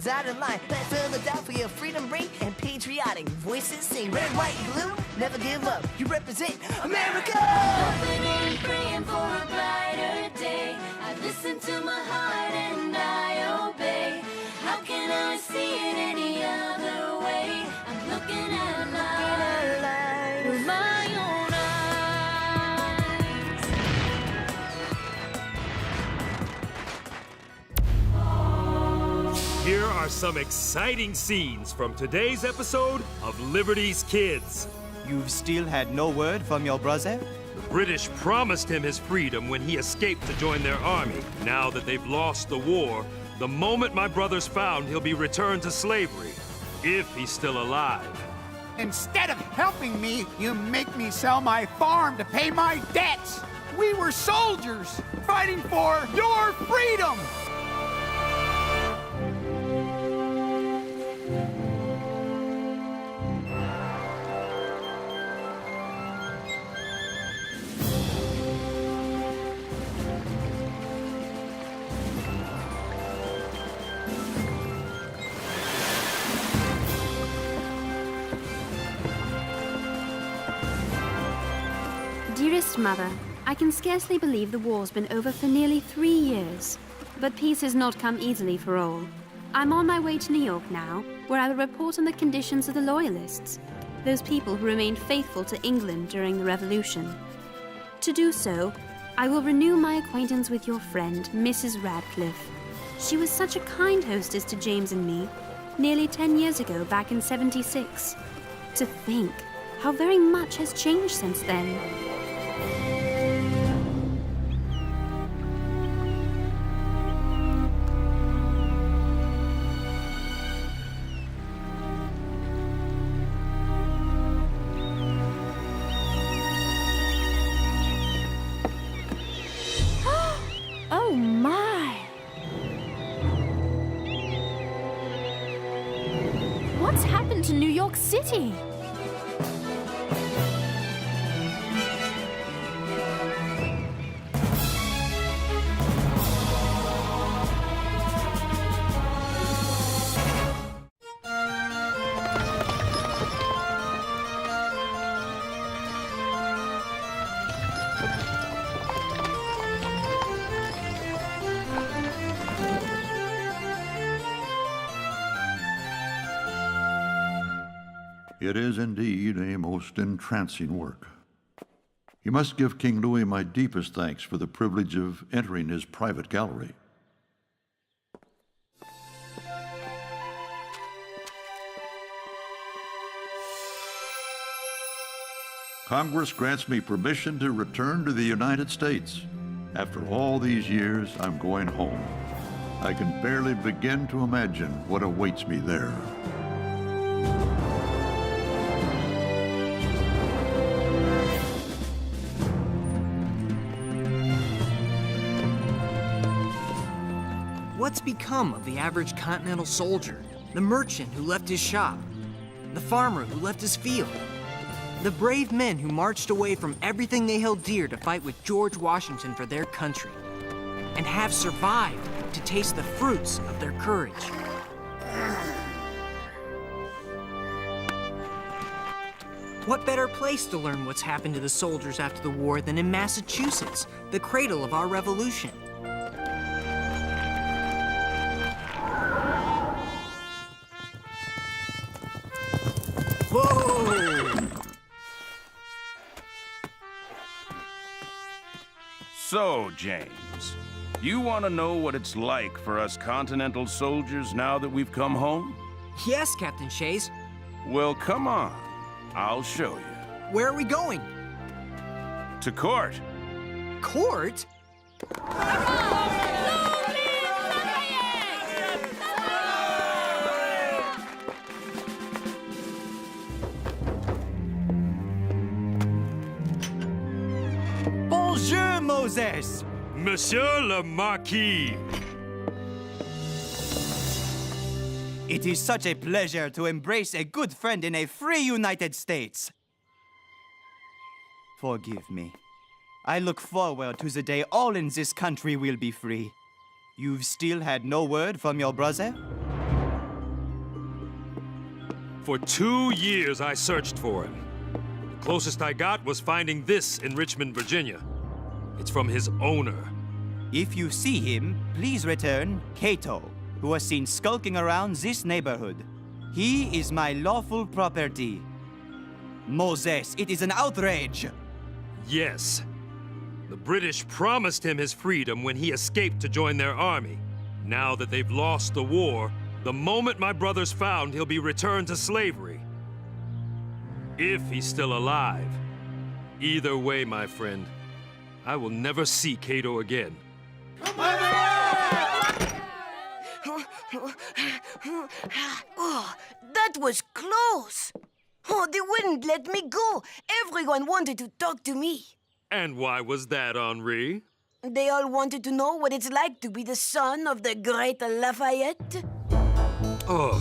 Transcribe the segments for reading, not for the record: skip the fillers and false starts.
the dotted line. Let Philadelphia freedom ring and patriotic voices sing. Red, white, blue, never give up. You represent America. Open and praying for a brighter day. I listen to my heart and I obey. How can I see it any other way? I'm looking at life with my own eyes. Here are some exciting scenes from today's episode of Liberty's Kids. You've still had no word from your brother? The British promised him his freedom when he escaped to join their army. Now that they've lost the war, the moment my brother's found, he'll be returned to slavery, if he's still alive. Instead of helping me, you make me sell my farm to pay my debts. We were soldiers fighting for your freedom. Dearest Mother, I can scarcely believe the war's been over for nearly 3 years. But peace has not come easily for all. I'm on my way to New York now, where I will report on the conditions of the Loyalists, those people who remained faithful to England during the Revolution. To do so, I will renew my acquaintance with your friend, Mrs. Radcliffe. She was such a kind hostess to James and me, nearly 10 years ago, back in '76. To think how very much has changed since then. Oh my! What's happened to New York City? It is indeed a most entrancing work. You must give King Louis my deepest thanks for the privilege of entering his private gallery. Congress grants me permission to return to the United States. After all these years, I'm going home. I can barely begin to imagine what awaits me there. What's become of the average continental soldier? The merchant who left his shop? The farmer who left his field? The brave men who marched away from everything they held dear to fight with George Washington for their country, and have survived to taste the fruits of their courage. What better place to learn what's happened to the soldiers after the war than in Massachusetts, the cradle of our revolution? Whoa! So, James, you want to know what it's like for us Continental soldiers now that we've come home? Yes, Captain Shays. Well, come on. I'll show you. Where are we going? To court. Court? Bonjour, Moses! Monsieur le Marquis! It is such a pleasure to embrace a good friend in a free United States. Forgive me. I look forward to the day all in this country will be free. You've still had no word from your brother? For 2 years, I searched for him. The closest I got was finding this in Richmond, Virginia. It's from his owner. If you see him, please return Cato, who was seen skulking around this neighborhood. He is my lawful property. Moses, it is an outrage! Yes. The British promised him his freedom when he escaped to join their army. Now that they've lost the war, the moment my brother's found, he'll be returned to slavery. If he's still alive. Either way, my friend, I will never see Cato again. Oh, that was close. Oh, they wouldn't let me go. Everyone wanted to talk to me. And why was that, Henri? They all wanted to know what it's like to be the son of the great Lafayette. Oh.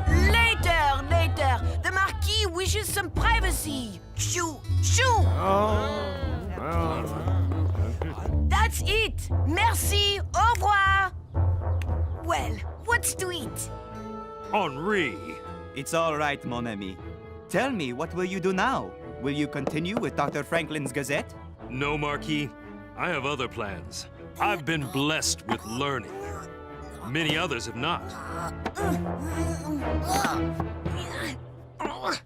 Later. The Marquis wishes some privacy. Shoo! That's it. Merci. Au revoir. Well, what's to eat? Henri. It's all right, mon ami. Tell me, what will you do now? Will you continue with Dr. Franklin's Gazette? No, Marquis. I have other plans. I've been blessed with learning. Many others have not.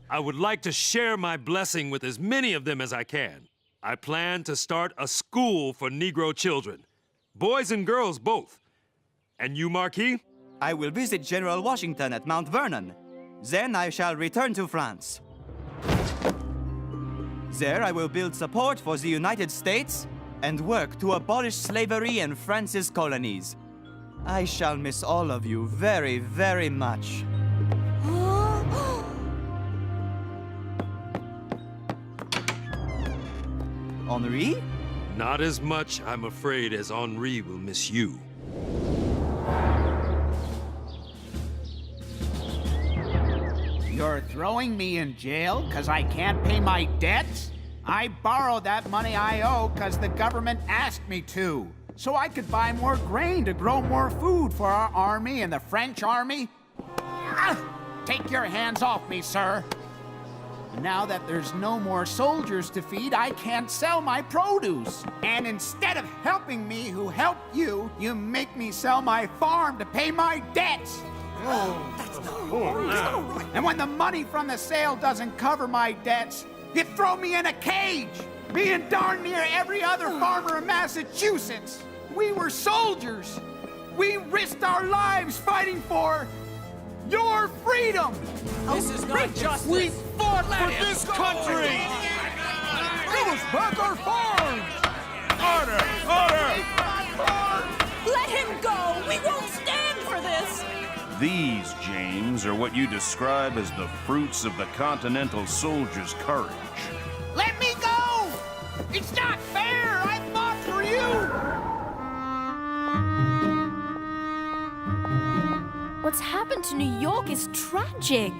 I would like to share my blessing with as many of them as I can. I plan to start a school for Negro children. Boys and girls both. And you, Marquis? I will visit General Washington at Mount Vernon. Then I shall return to France. There I will build support for the United States and work to abolish slavery in France's colonies. I shall miss all of you very, very much. Henri? Not as much, I'm afraid, as Henri will miss you. You're throwing me in jail because I can't pay my debts? I borrowed that money I owe because the government asked me to, so I could buy more grain to grow more food for our army and the French army. Take your hands off me, sir. Now that there's no more soldiers to feed, I can't sell my produce. And instead of helping me who helped you, you make me sell my farm to pay my debts. And when the money from the sale doesn't cover my debts, you throw me in a cage, me and darn near every other farmer in Massachusetts. We were soldiers. We risked our lives fighting for your freedom. This is not justice. We fought for this country. Give us back our farms. Order! Let him go! We won't stand for this! These, James, are what you describe as the fruits of the Continental soldier's courage. Let me go! It's not fair! I fought for you! What's happened to New York is tragic.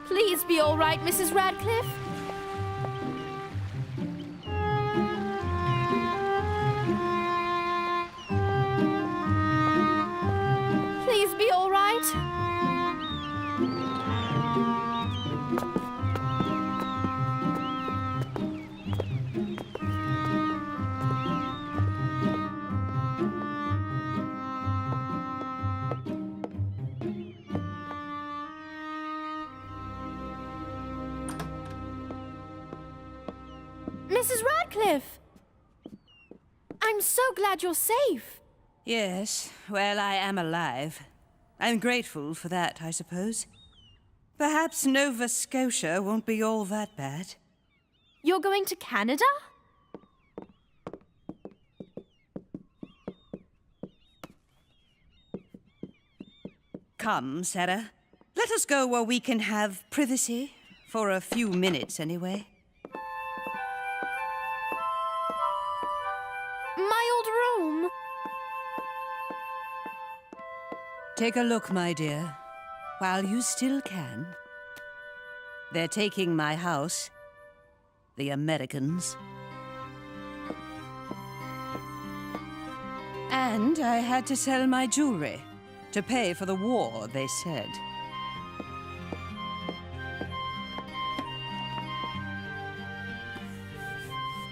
Please be all right, Mrs. Radcliffe. Please be all right. Mrs. Radcliffe! I'm so glad you're safe. Yes, well, I am alive. I'm grateful for that, I suppose. Perhaps Nova Scotia won't be all that bad. You're going to Canada? Come, Sarah. Let us go where we can have privacy. For a few minutes, anyway. My old room. Take a look, my dear, while you still can. They're taking my house. The Americans. And I had to sell my jewelry to pay for the war, they said.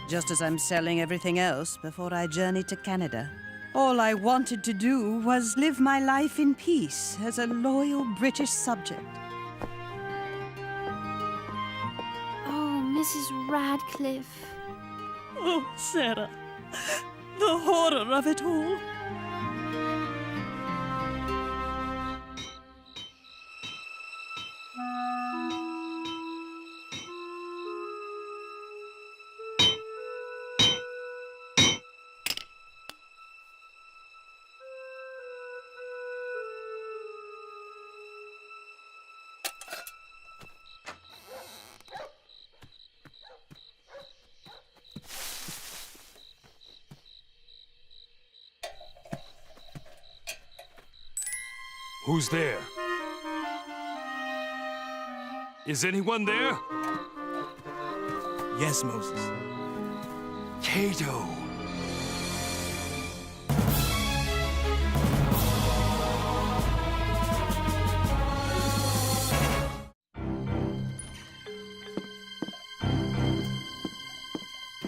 Just as I'm selling everything else before I journeyed to Canada. All I wanted to do was live my life in peace as a loyal British subject. Oh, Mrs. Radcliffe. Oh, Sarah, the horror of it all. Who's there? Is anyone there? Yes, Moses. Cato!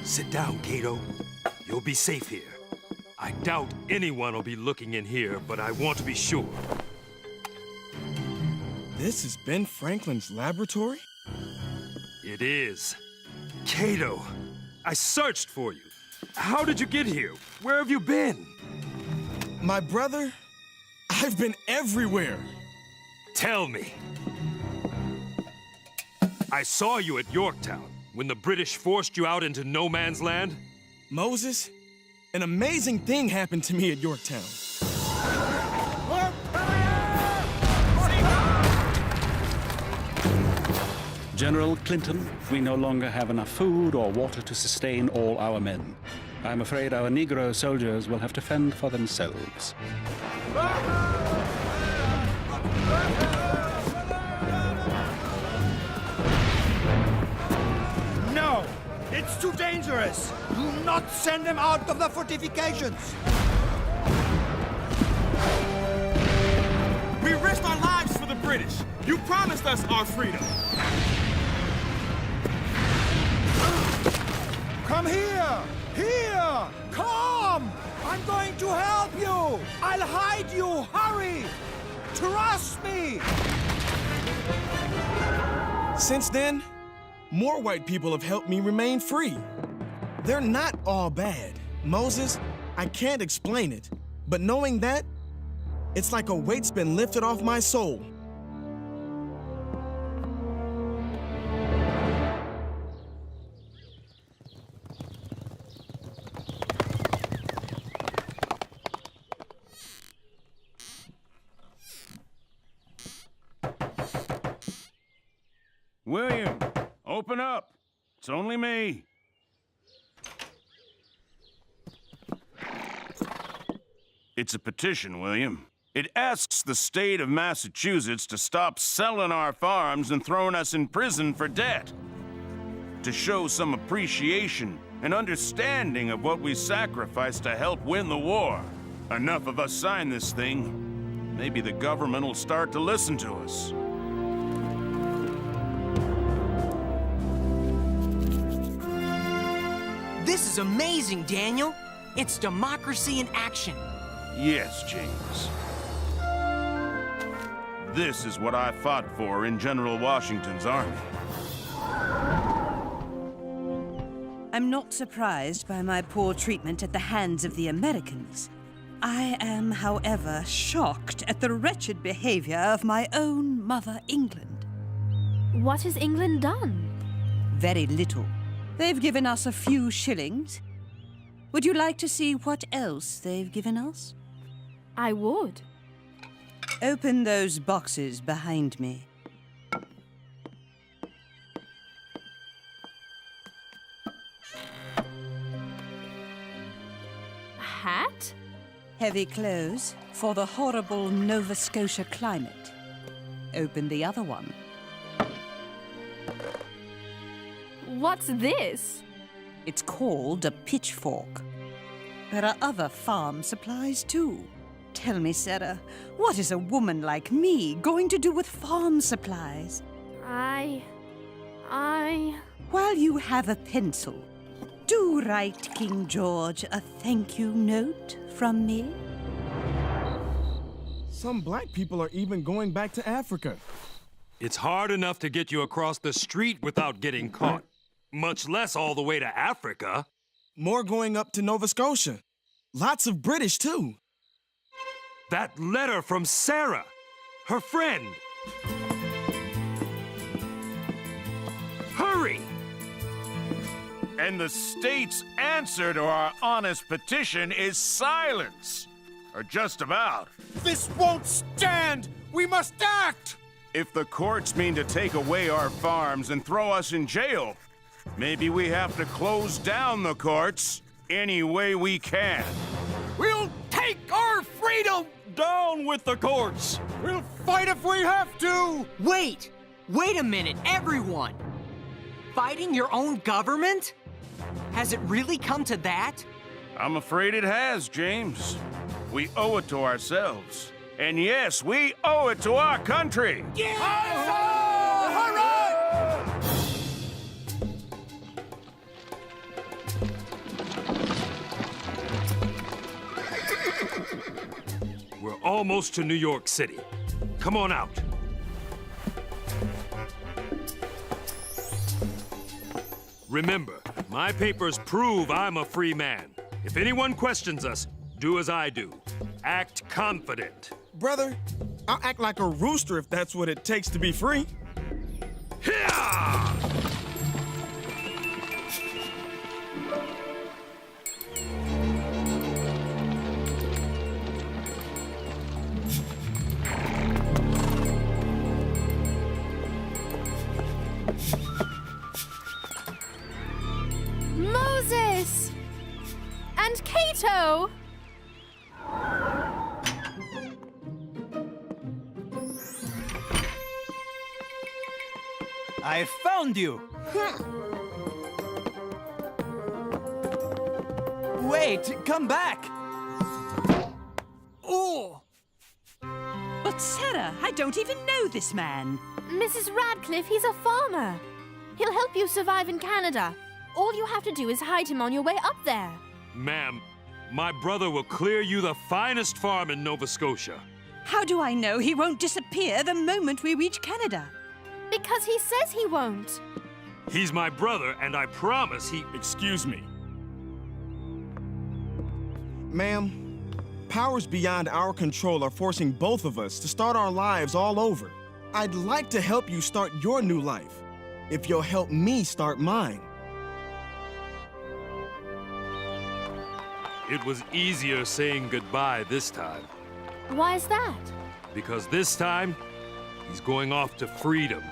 Sit down, Cato. You'll be safe here. I doubt anyone will be looking in here, but I want to be sure. This is Ben Franklin's laboratory? It is. Cato, I searched for you. How did you get here? Where have you been? My brother? I've been everywhere. Tell me. I saw you at Yorktown when the British forced you out into no man's land. Moses, an amazing thing happened to me at Yorktown. General Clinton, we no longer have enough food or water to sustain all our men. I'm afraid our Negro soldiers will have to fend for themselves. No! It's too dangerous! Do not send them out of the fortifications! We risked our lives for the British. You promised us our freedom. Come here! Here! Come! I'm going to help you! I'll hide you! Hurry! Trust me! Since then, more white people have helped me remain free. They're not all bad. Moses, I can't explain it, but knowing that, it's like a weight's been lifted off my soul. William, open up. It's only me. It's a petition, William. It asks the state of Massachusetts to stop selling our farms and throwing us in prison for debt. To show some appreciation and understanding of what we sacrificed to help win the war. Enough of us sign this thing. Maybe the government will start to listen to us. This is amazing, Daniel. It's democracy in action. Yes, James. This is what I fought for in General Washington's army. I'm not surprised by my poor treatment at the hands of the Americans. I am, however, shocked at the wretched behavior of my own mother, England. What has England done? Very little. They've given us a few shillings. Would you like to see what else they've given us? I would. Open those boxes behind me. A hat? Heavy clothes for the horrible Nova Scotia climate. Open the other one. What's this? It's called a pitchfork. There are other farm supplies, too. Tell me, Sarah, what is a woman like me going to do with farm supplies? While you have a pencil, do write King George a thank you note from me. Some black people are even going back to Africa. It's hard enough to get you across the street without getting caught, much less all the way to Africa. More going up to Nova Scotia. Lots of British, too. That letter from Sarah, her friend. Hurry! And the state's answer to our honest petition is silence. Or just about. This won't stand! We must act! If the courts mean to take away our farms and throw us in jail, maybe we have to close down the courts any way we can. We'll take our freedom! Down with the courts! We'll fight if we have to! Wait! Wait a minute, everyone! Fighting your own government? Has it really come to that? I'm afraid it has, James. We owe it to ourselves. And yes, we owe it to our country! Yeah! Hurrah! We're almost to New York City. Come on out. Remember, my papers prove I'm a free man. If anyone questions us, do as I do. Act confident. Brother, I'll act like a rooster if that's what it takes to be free. Hiya! Moses! And Cato! I found you! Wait, come back! Oh! But Sarah, I don't even know this man. Mrs. Radcliffe, he's a farmer. He'll help you survive in Canada. All you have to do is hide him on your way up there. Ma'am, my brother will clear you the finest farm in Nova Scotia. How do I know he won't disappear the moment we reach Canada? Because he says he won't. He's my brother, and I promise he... Excuse me. Ma'am, powers beyond our control are forcing both of us to start our lives all over. I'd like to help you start your new life, if you'll help me start mine. It was easier saying goodbye this time. Why is that? Because this time, he's going off to freedom.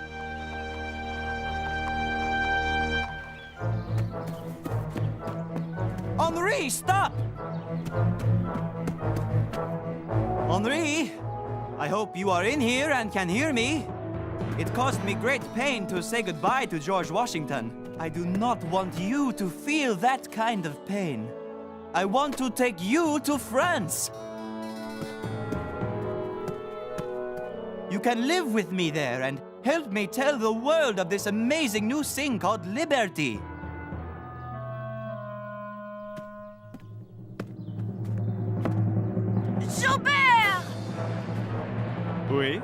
Henri, stop! Henri, I hope you are in here and can hear me. It caused me great pain to say goodbye to George Washington. I do not want you to feel that kind of pain. I want to take you to France. You can live with me there and help me tell the world of this amazing new thing called liberty. Gilbert! Oui?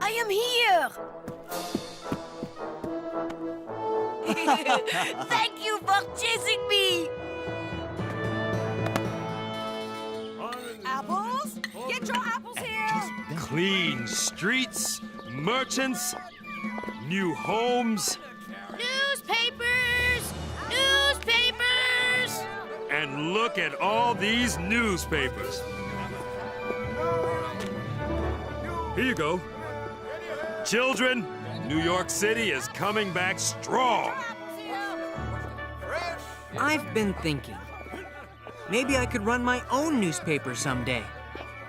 I am here! Thank you for chasing me! Apples? Get your apples here! Clean streets, merchants, new homes, Newspapers! Newspapers! and look at all these newspapers. Here you go. Children, New York City is coming back strong. I've been thinking. Maybe I could run my own newspaper someday.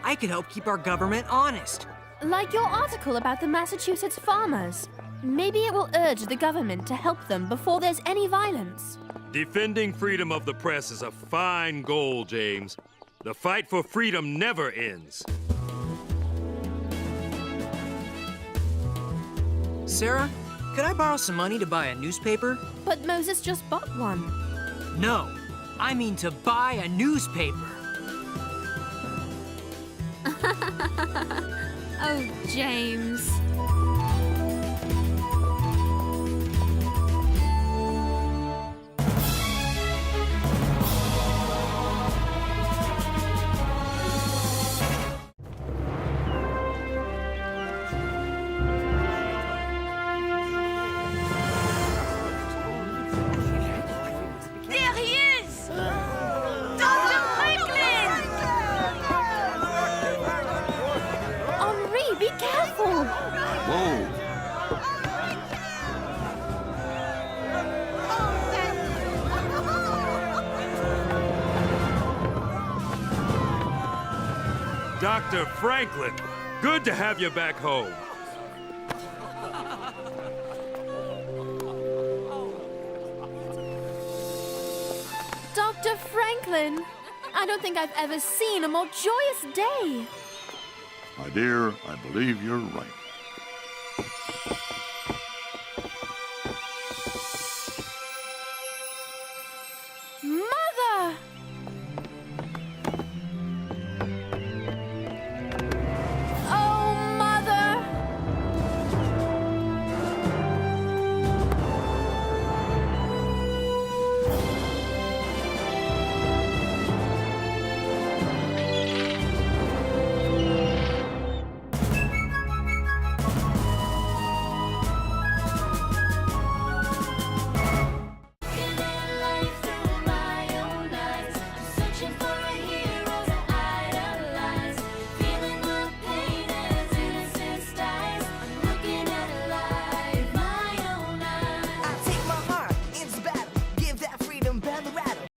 I could help keep our government honest. Like your article about the Massachusetts farmers. Maybe it will urge the government to help them before there's any violence. Defending freedom of the press is a fine goal, James. The fight for freedom never ends. Sarah, could I borrow some money to buy a newspaper? But Moses just bought one. No, I mean to buy a newspaper. Oh, James. There he is! Dr. Franklin! Henri, be careful! Whoa! Dr. Franklin, good to have you back home. Dr. Franklin! I don't think I've ever seen a more joyous day. My dear, I believe you're right.